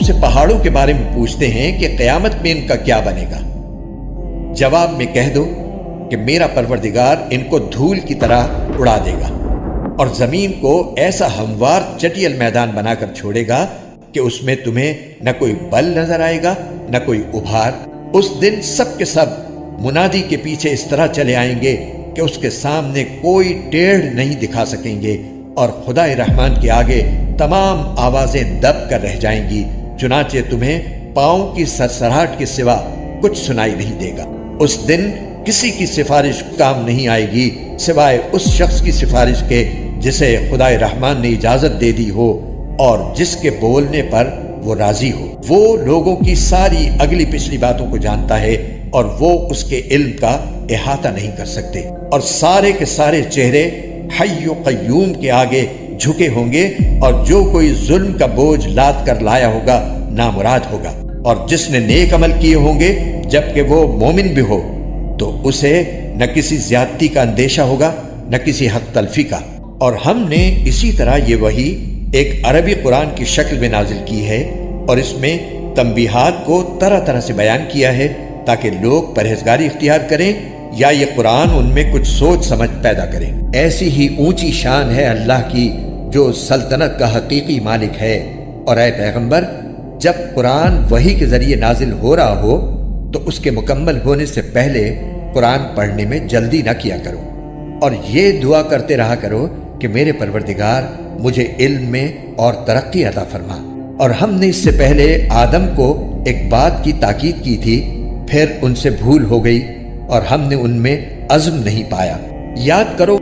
سے پہاڑوں کے بارے میں پوچھتے ہیں کہ قیامت میں ان کا کیا بنے گا؟ جواب میں کہہ دو کہ میرا پروردگار ان کو دھول کی طرح اڑا دے گا اور زمین کو ایسا ہموار چٹیل میدان بنا کر چھوڑے گا کہ اس میں تمہیں نہ کوئی بل نظر آئے گا نہ کوئی ابھار۔ اس دن سب کے سب منادی کے پیچھے اس طرح چلے آئیں گے کہ اس کے سامنے کوئی ٹیڑھ نہیں دکھا سکیں گے، اور خدا رحمان کے آگے تمام آوازیں دب کر رہ جائیں گی، چنانچہ تمہیں پاؤں کی سرسراہٹ کے سوا کچھ سنائی نہیں دے گا۔ اس دن کسی کی سفارش کام نہیں آئے گی سوائے اس شخص کی سفارش کے جسے خدا رحمان نے اجازت دے دی ہو اور جس کے بولنے پر وہ راضی ہو۔ وہ لوگوں کی ساری اگلی پچھلی باتوں کو جانتا ہے اور وہ اس کے علم کا احاطہ نہیں کر سکتے، اور سارے کے سارے چہرے حی و قیوم کے آگے جھکے ہوں گے، اور جو کوئی ظلم کا بوجھ لاد کر لایا ہوگا نامراد ہوگا، اور جس نے نیک عمل کیے ہوں گے جبکہ وہ مومن بھی ہو تو اسے نہ کسی زیادتی کا اندیشہ ہوگا نہ کسی حق تلفی کا۔ اور ہم نے اسی طرح یہ وحی ایک عربی قرآن کی شکل میں نازل کی ہے، اور اس میں تنبیہات کو طرح طرح سے بیان کیا ہے تاکہ لوگ پرہیزگاری اختیار کریں یا یہ قرآن ان میں کچھ سوچ سمجھ پیدا کریں۔ ایسی ہی اونچی شان ہے اللہ کی جو سلطنت کا حقیقی مالک ہے، اور اے پیغمبر جب قرآن وحی کے ذریعے نازل ہو رہا ہو تو اس کے مکمل ہونے سے پہلے قرآن پڑھنے میں جلدی نہ کیا کرو، اور یہ دعا کرتے رہا کرو کہ میرے پروردگار مجھے علم میں اور ترقی عطا فرما۔ اور ہم نے اس سے پہلے آدم کو ایک بات کی تاکید کی تھی، پھر ان سے بھول ہو گئی اور ہم نے ان میں عزم نہیں پایا۔ یاد کرو